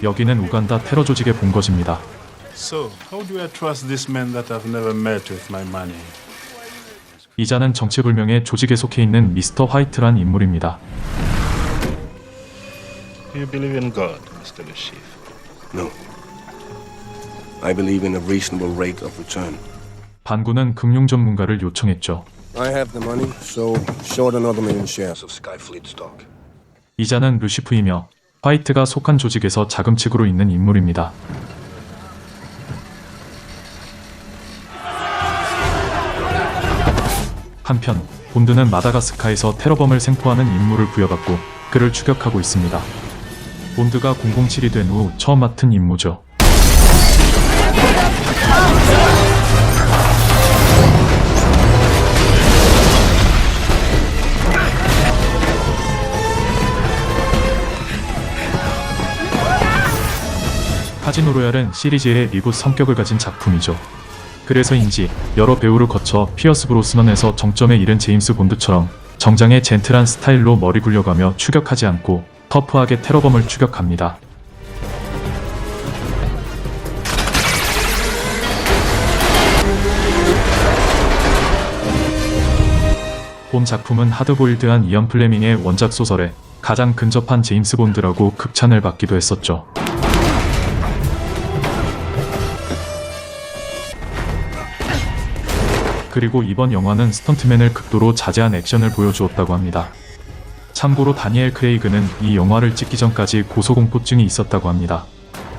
여기는 우간다 테러 조직의 본거지입니다. So, how do I trust this man that I've never met with my money? 이자는 정체불명의 조직에 속해 있는 미스터 화이트란 인물입니다. Do you believe in God, Mr. Le Chiffre? No. I believe in a reasonable rate of return. 반군은 금융 전문가를 요청했죠. I have the money, so short another million shares of Skyfleet stock. 이자는 루시프이며 화이트가 속한 조직에서 자금칙으로 있는 인물입니다. 한편 본드는 마다가스카에서 테러범을 생포하는 임무를 부여받고 그를 추격하고 있습니다. 본드가 007이 된 후 처음 맡은 임무죠. 카지노 로얄은 시리즈의 리붓 성격을 가진 작품이죠. 그래서인지 여러 배우를 거쳐 피어스 브로스넌에서 정점에 이른 제임스 본드처럼 정장의 젠틀한 스타일로 머리 굴려가며 추격하지 않고 터프하게 테러범을 추격합니다. 본 작품은 하드보일드한 이언 플레밍의 원작 소설에 가장 근접한 제임스 본드라고 극찬을 받기도 했었죠. 그리고 이번 영화는 스턴트맨을 극도로 자제한 액션을 보여주었다고 합니다. 참고로 다니엘 크레이그는 이 영화를 찍기 전까지 고소공포증이 있었다고 합니다.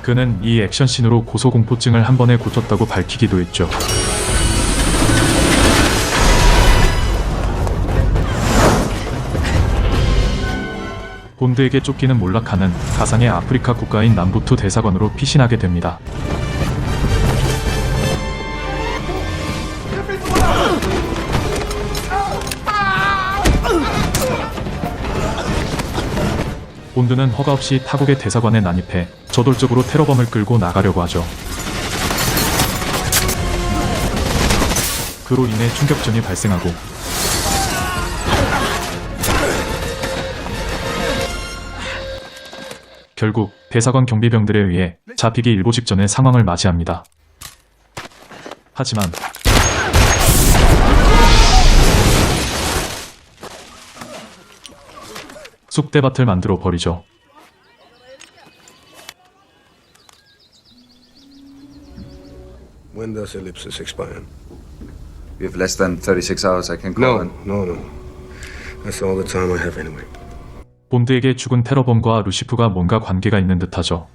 그는 이 액션씬으로 고소공포증을 한 번에 고쳤다고 밝히기도 했죠. 본드에게 쫓기는 몰라카는 가상의 아프리카 국가인 남부투 대사관으로 피신하게 됩니다. 본드는 허가 없이 타국의 대사관에 난입해 저돌적으로 테러범을 끌고 나가려고 하죠. 그로 인해 충격전이 발생하고 결국 대사관 경비병들에 의해 잡히기 일보 직전의 상황을 맞이합니다. 하지만 쑥대밭을 만들어 버리죠. When does ellipsis expire? We have less than 36 hours. I can call in. No. That's all the time I have anyway. 본드에게 죽은 테러범과 루시프가 뭔가 관계가 있는 듯하죠.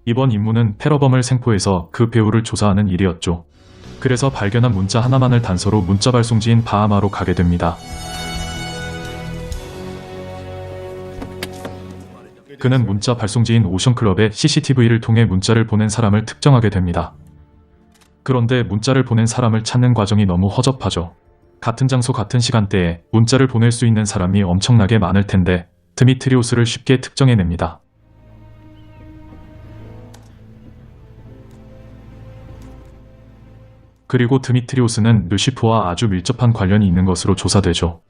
이번 임무는 테러범을 생포해서 그 배우를 조사하는 일이었죠. 그래서 발견한 문자 하나만을 단서로 문자 발송지인 바하마로 가게 됩니다. 그는 문자 발송지인 오션클럽에 CCTV를 통해 문자를 보낸 사람을 특정하게 됩니다. 그런데 문자를 보낸 사람을 찾는 과정이 너무 허접하죠. 같은 장소 같은 시간대에 문자를 보낼 수 있는 사람이 엄청나게 많을 텐데 드미트리오스를 쉽게 특정해냅니다. 그리고 드미트리오스는 루시프와 아주 밀접한 관련이 있는 것으로 조사되죠.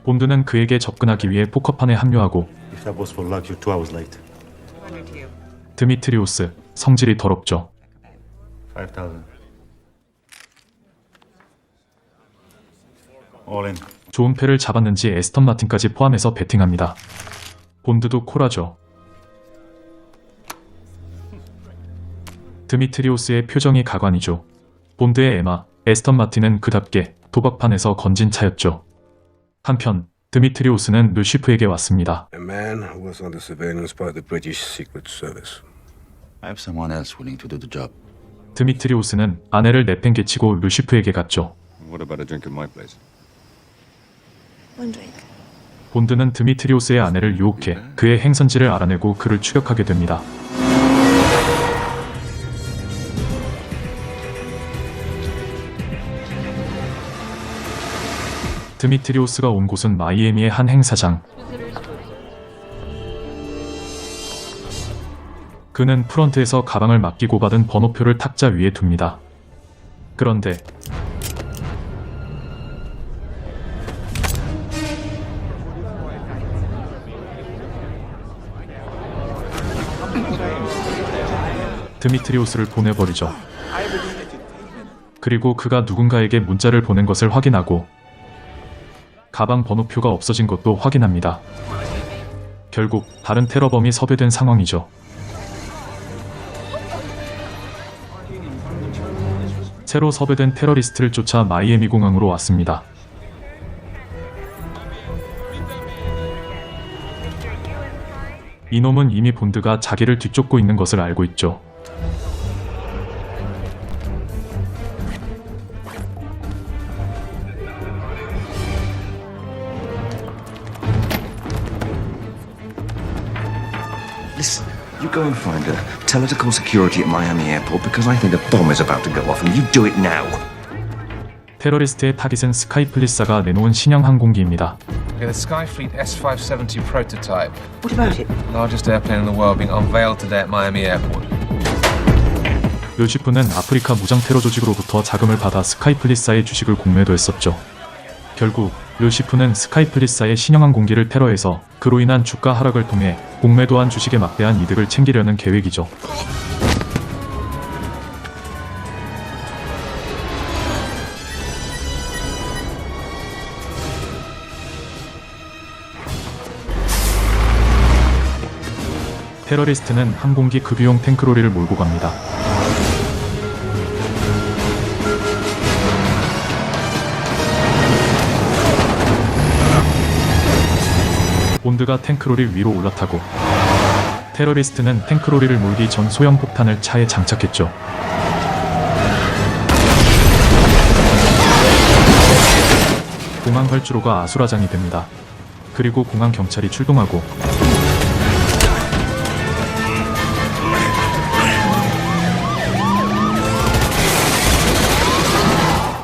본드는 그에게 접근하기 위해 포커판에 합류하고 If that was for luck, you're 2 hours late. 드미트리오스, 성질이 더럽죠. 5,000. All in. 좋은 패를 잡았는지 에스턴 마틴까지 포함해서 베팅합니다. 본드도 콜하죠. 드미트리오스의 표정이 가관이죠. 본드의 에마, 에스턴 마틴은 그답게 도박판에서 건진 차였죠. 한편 드미트리오스는 루시프에게 왔습니다. A man who was under surveillance by the British Secret Service. I have someone else willing to do the job. 드미트리오스는 아내를 내팽개치고 루시프에게 갔죠. What about a drink at my place? One drink. 본드는 드미트리오스의 아내를 유혹해 그의 행선지를 알아내고 그를 추격하게 됩니다. 드미트리오스가 온 곳은 마이애미의 한 행사장. 그는 프런트에서 가방을 맡기고 받은 번호표를 탁자 위에 둡니다. 그런데 드미트리우스를 보내버리죠. 그리고 그가 누군가에게 문자를 보낸 것을 확인하고 가방 번호표가 없어진 것도 확인합니다. 결국 다른 테러범이 섭외된 상황이죠. 새로 섭외된 테러리스트를 쫓아 마이애미 공항으로 왔습니다. 이놈은 이미 본드가 자기를 뒤쫓고 있는 것을 알고 있죠. Listen, you go and find her. Tell her to call security at Miami Airport because I think a bomb is about to go off and you do it now. 테러리스트의 타깃은 스카이플리사가 내놓은 신형 항공기입니다. Okay, the Skyfleet S570 prototype. What about it? Largest airplane in the world being unveiled today at Miami Airport. 르시프는 아프리카 무장 테러 조직으로부터 자금을 받아 스카이플리사의 주식을 공매도 했었죠. 결국 르시프는 스카이플리사의 신형 항공기를 테러해서 그로 인한 주가 하락을 통해 공매도한 주식에 막대한 이득을 챙기려는 계획이죠. 테러리스트는 항공기 급유용 탱크로리를 몰고 갑니다. 본드가 탱크로리 위로 올라타고 테러리스트는 탱크로리를 몰기 전 소형 폭탄을 차에 장착했죠. 공항 활주로가 아수라장이 됩니다. 그리고 공항 경찰이 출동하고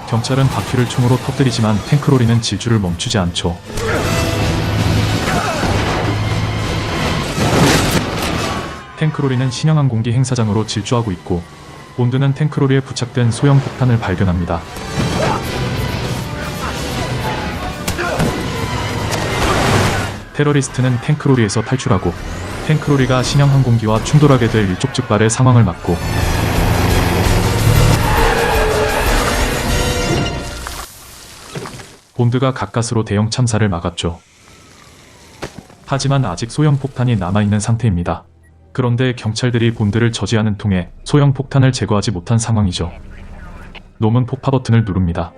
경찰은 바퀴를 총으로 터뜨리지만 탱크로리는 질주를 멈추지 않죠. 탱크로리는 신형 항공기 행사장으로 질주하고 있고 본드는 탱크로리에 부착된 소형 폭탄을 발견합니다. 테러리스트는 탱크로리에서 탈출하고 탱크로리가 신형 항공기와 충돌하게 될 일촉즉발의 상황을 막고 본드가 가까스로 대형 참사를 막았죠. 하지만 아직 소형 폭탄이 남아있는 상태입니다. 그런데 경찰들이 본드를 저지하는 통에 소형 폭탄을 제거하지 못한 상황이죠. 놈은 폭파 버튼을 누릅니다.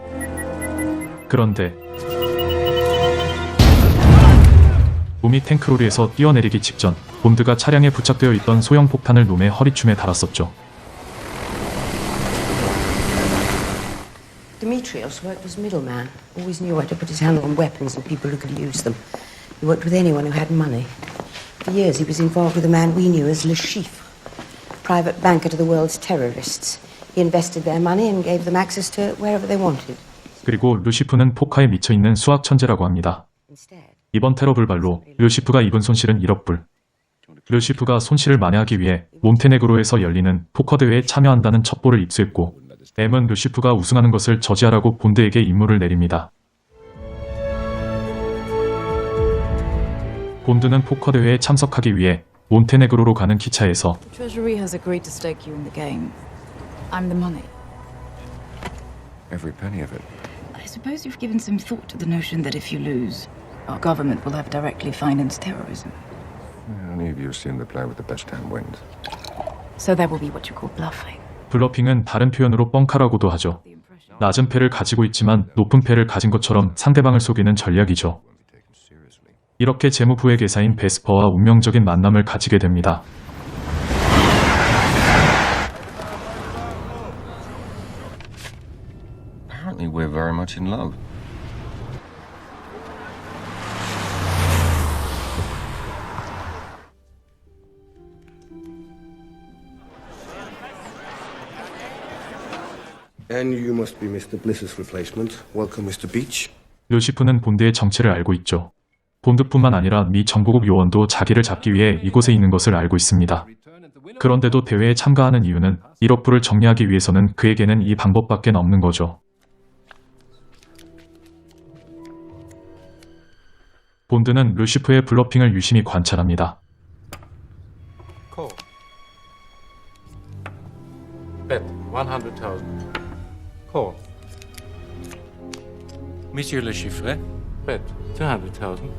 그런데 놈이 탱크로리에서 뛰어내리기 직전 본드가 차량에 부착되어 있던 소형 폭탄을 놈의 허리춤에 달았었죠. Demetrios worked as middleman. Always knew how to put his hand on weapons and people who could use them. He worked with anyone who had money. For years he was involved with a man we knew as Le Chiffre, private banker to the world's terrorists. He invested their money and gave them access to it wherever they wanted. 그리고 르시프는 포카에 미쳐있는 수학 천재라고 합니다. Instead, 이번 테러 불발로 르시프가 입은 손실은 1억 불. 르시프가 손실을 만회하기 위해 몬테네그로에서 열리는 포커 대회에 참여한다는 첩보를 입수했고 M은 르시프가 우승하는 것을 저지하라고 본드에게 임무를 내립니다. 본드는 포커 대회에 참석하기 위해 몬테네그로로 가는 기차에서 Treasury has agreed to stake you in the game. I'm the money. Every penny of it. I suppose you've given some thought to the notion that if you lose, our government will have directly financed terrorism. Only if you assume the player with the best hand wins. So that will be what you call bluffing. 블러핑은 다른 표현으로 뻥카라고도 하죠. 낮은 패를 가지고 있지만 높은 패를 가진 것처럼 상대방을 속이는 전략이죠. 이렇게 재무부의 계사인 베스퍼와 운명적인 만남을 가지게 됩니다. Apparently we're very much in love. And you must be Mr. Bliss's replacement. Welcome, Mr. Beach. 르시프는 본드의 정체를 알고 있죠. 본드뿐만 아니라 미 정보국 요원도 자기를 잡기 위해 이곳에 있는 것을 알고 있습니다. 그런데도 대회에 참가하는 이유는 1억 불을 정리하기 위해서는 그에게는 이 방법밖에 없는 거죠. 본드는 르시프의 블러핑을 유심히 관찰합니다. 100,000. Call. Monsieur Le Chiffre. Bet. 200,000.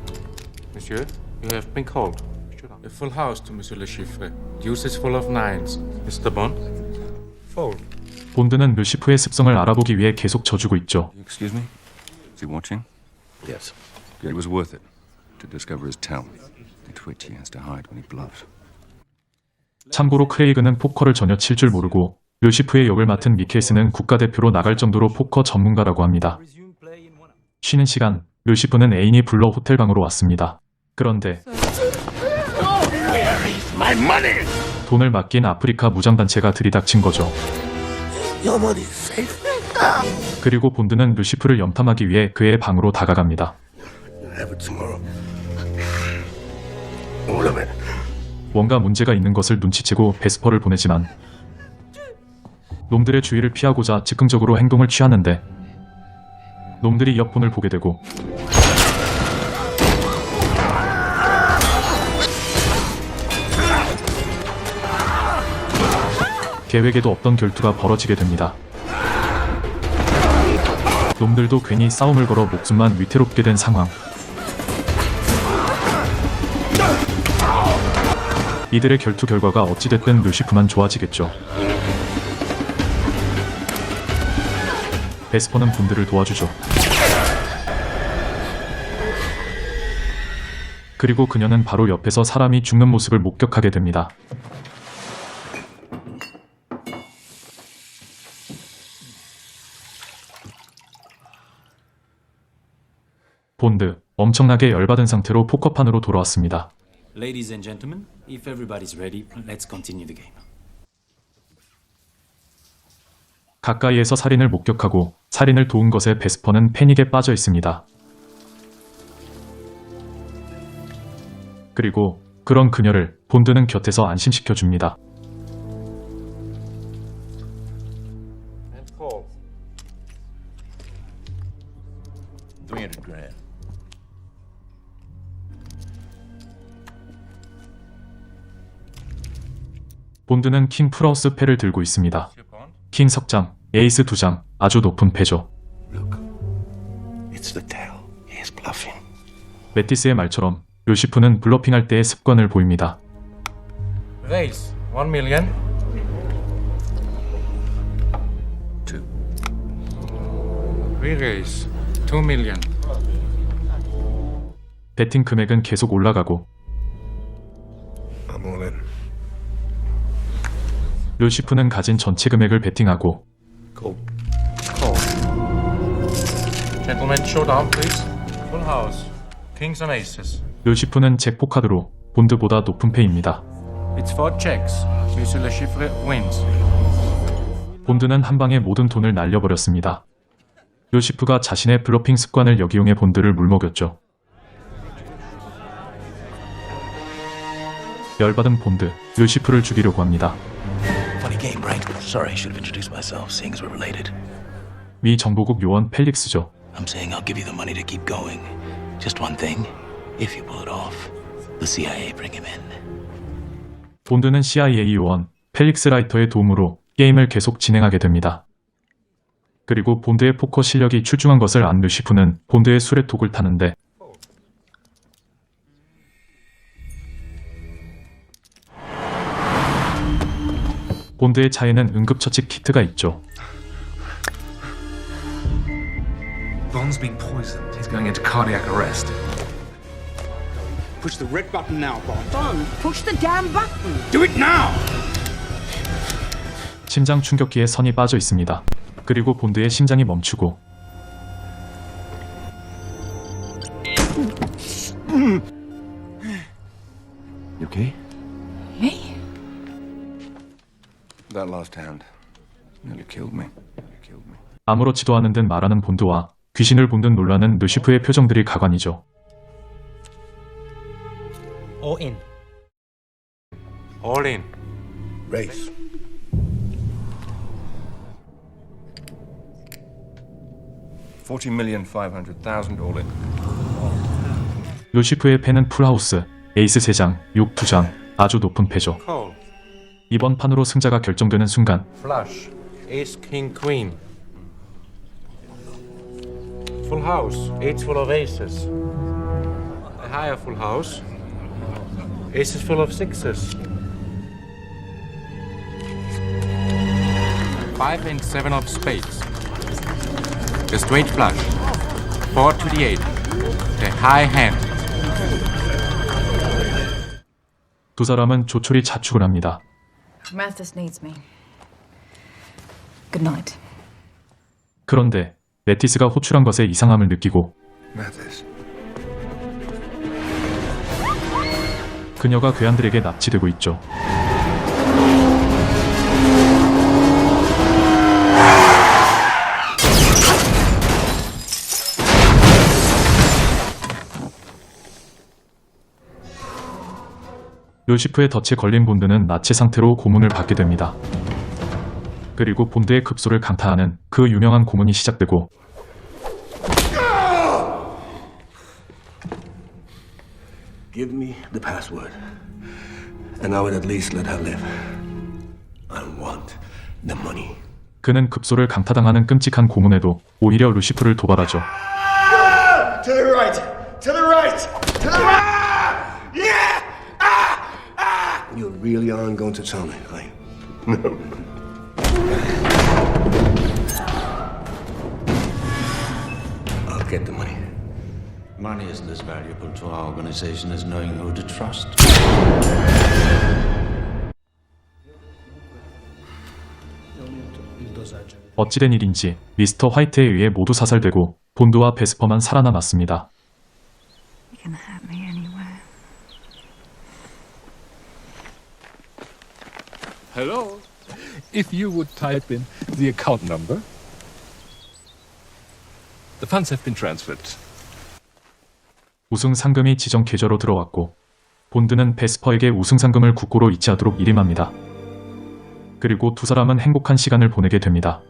Monsieur, you have been called. A full house to Monsieur Le Chiffre. Deuce is full of nines. Mr. Bond. Fold. 본드는 르시프의 습성을 알아보기 위해 계속 져주고 있죠. Excuse me? Is he watching? Yes. It was worth it to discover his talent. The twitch he has to hide when he bluffs. 참고로 크레이그는 포커를 전혀 칠 줄 모르고 르시프의 역을 맡은 미켈스는 국가대표로 나갈 정도로 포커 전문가라고 합니다. 쉬는 시간, 르시프는 애인이 불러 호텔방으로 왔습니다. 그런데 돈을 맡긴 아프리카 무장단체가 들이닥친 거죠. 그리고 본드는 르시프를 염탐하기 위해 그의 방으로 다가갑니다. 뭔가 문제가 있는 것을 눈치채고 베스퍼를 보내지만 놈들의 주의를 피하고자 즉흥적으로 행동을 취하는데 놈들이 이어폰을 보게 되고 계획에도 없던 결투가 벌어지게 됩니다. 놈들도 괜히 싸움을 걸어 목숨만 위태롭게 된 상황. 이들의 결투 결과가 어찌됐든 르시프만 좋아지겠죠. 베스퍼는 본드를 도와주죠. 그리고 그녀는 바로 옆에서 사람이 죽는 모습을 목격하게 됩니다. 본드, 엄청나게 열받은 상태로 포커판으로 돌아왔습니다. Ladies and gentlemen, if everybody's ready, let's continue the game. 가까이에서 살인을 목격하고 살인을 도운 것에 베스퍼는 패닉에 빠져 있습니다. 그리고 그런 그녀를 본드는 곁에서 안심시켜 줍니다. And call. 300,000. 본드는 킹 플러스 패를 들고 있습니다. Monsieur Bond. 킹 석장, 에이스 2장, 아주 높은 패죠. Look. It's the tell. He is bluffing. 메티스의 말처럼 르시프는 블러핑할 때의 습관을 보입니다. Raise. 1 million. 2. Re-raise. 2 million. 베팅 금액은 계속 올라가고 I'm all in. 르시프는 가진 전체 금액을 베팅하고 Call. Call. Gentlemen, showdown, please. Full house. Kings and aces. 르시프는 잭포카드로 본드보다 높은 패입니다. It's 4 checks. Monsieur Le Chiffre wins. 본드는 한 방에 모든 돈을 날려버렸습니다. 르시프가 자신의 블러핑 습관을 역이용해 본드를 물먹였죠. 열받은 본드, 르시프를 죽이려고 합니다. Funny game, right? Sorry, I should have introduced myself, seeing as we're related. 미 정보국 요원 펠릭스죠. I'm saying I'll give you the money to keep going. Just one thing. If you pull it off, the CIA bring him in. 본드는 CIA 요원 펠릭스 라이터의 도움으로 게임을 계속 진행하게 됩니다. 그리고 본드의 포커 실력이 출중한 것을 안 르시프는 본드의 수레톡을 타는데 본드의 차에는 응급처치 키트가 있죠. Bond's been poisoned. He's going into cardiac arrest. Push the red button now, Bond. Bond, push the damn button. Do it now! 심장 충격기에 선이 빠져 있습니다. 그리고 본드의 심장이 멈추고 You okay? Me? That last hand nearly killed me. Killed me. 아무렇지도 않은 듯 말하는 본드와 귀신을 본 듯 놀라는 르시프의 표정들이 가관이죠. All in. All in. Race. $40,500,000 all in. 르시프의 패는 풀하우스, 에이스 3장, 6 2장, 아주 높은 패죠. Call. 이번 판으로 승자가 결정되는 순간 Flush. Ace, king, queen. Full house. Eight's full of aces. A higher full house. Ace is full of sixes. 5 and 7 of spades. The straight flush. 4 to the 8. The high hand. 두 사람은 조촐히 자축을 합니다. Mathis needs me. Good night. 그런데 메티스가 호출한 것에 이상함을 느끼고 Mathis. 그녀가 괴한들에게 납치되고 있죠. 루시프의 덫에 걸린 본드는 나체 상태로 고문을 받게 됩니다. 그리고 본드의 급소를 강타하는 그 유명한 고문이 시작되고 Give me the password, and I would at least let her live. I want the money. 그는 급소를 강타당하는 끔찍한 고문에도 오히려 루시프를 도발하죠. To the right! To the right! To the right! Yeah! You really aren't going to tell me, are you? I'll get the money. Money isn't as valuable to our organization as knowing who to trust. 어찌된 일인지 미스터 화이트에 의해 모두 사살되고 본드와 베스퍼만 살아남았습니다. You can hurt me anywhere. Hello. If you would type in the account number. The funds have been transferred. 우승 상금이 지정 계좌로 들어왔고 본드는 베스퍼에게 우승 상금을 국고로 잊지 않도록 일임합니다. 그리고 두 사람은 행복한 시간을 보내게 됩니다.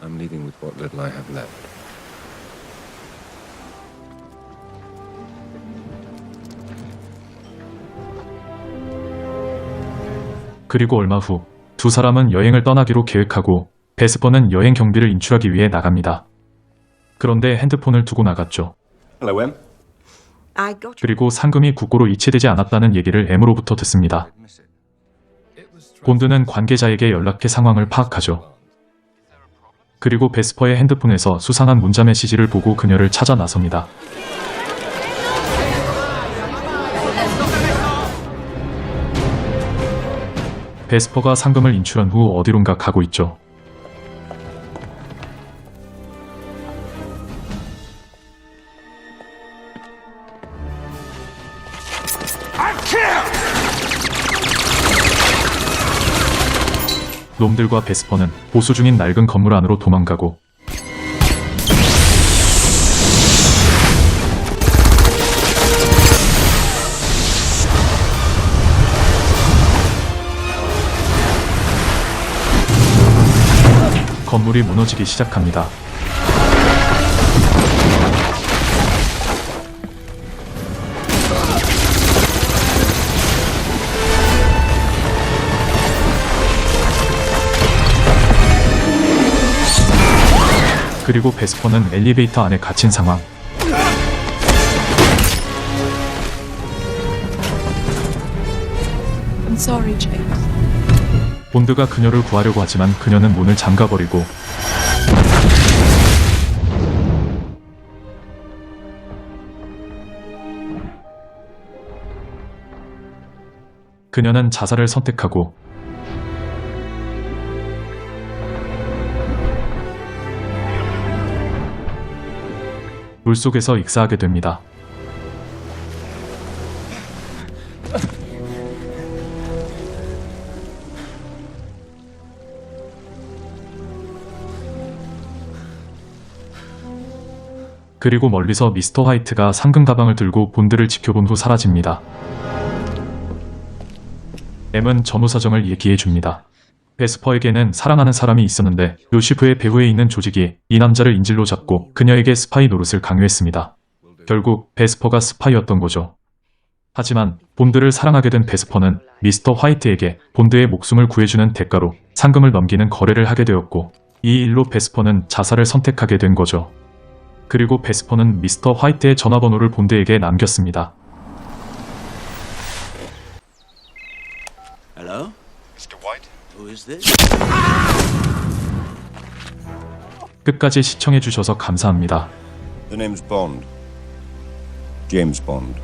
I'm leaving with what little I have left. 그리고 얼마 후 두 사람은 여행을 떠나기로 계획하고 베스퍼는 여행 경비를 인출하기 위해 나갑니다. 그런데 핸드폰을 두고 나갔죠. Hello, Em. I got 그리고 상금이 국고로 이체되지 않았다는 얘기를 M으로부터 듣습니다. 본드는 관계자에게 연락해 상황을 파악하죠. 그리고 베스퍼의 핸드폰에서 수상한 문자 메시지를 보고 그녀를 찾아 나섭니다. 베스퍼가 상금을 인출한 후 어디론가 가고 있죠. 놈들과 베스퍼는 보수 중인 낡은 건물 안으로 도망가고 건물이 무너지기 시작합니다. 그리고 베스퍼는 엘리베이터 안에 갇힌 상황. I'm sorry, James. 본드가 그녀를 구하려고 하지만 그녀는 문을 잠가버리고 그녀는 자살을 선택하고 물속에서 익사하게 됩니다. 그리고 멀리서 미스터 화이트가 상금 가방을 들고 본드를 지켜본 후 사라집니다. M은 전후 사정을 얘기해줍니다. 베스퍼에게는 사랑하는 사람이 있었는데 루시프의 배후에 있는 조직이 이 남자를 인질로 잡고 그녀에게 스파이 노릇을 강요했습니다. 결국 베스퍼가 스파이였던 거죠. 하지만 본드를 사랑하게 된 베스퍼는 미스터 화이트에게 본드의 목숨을 구해주는 대가로 상금을 넘기는 거래를 하게 되었고, 이 일로 베스퍼는 자살을 선택하게 된 거죠. 그리고 베스퍼는 미스터 화이트의 전화번호를 본드에게 남겼습니다. Hello? Mr. White? Who is this? 끝까지 시청해주셔서 감사합니다. The name's Bond. James Bond.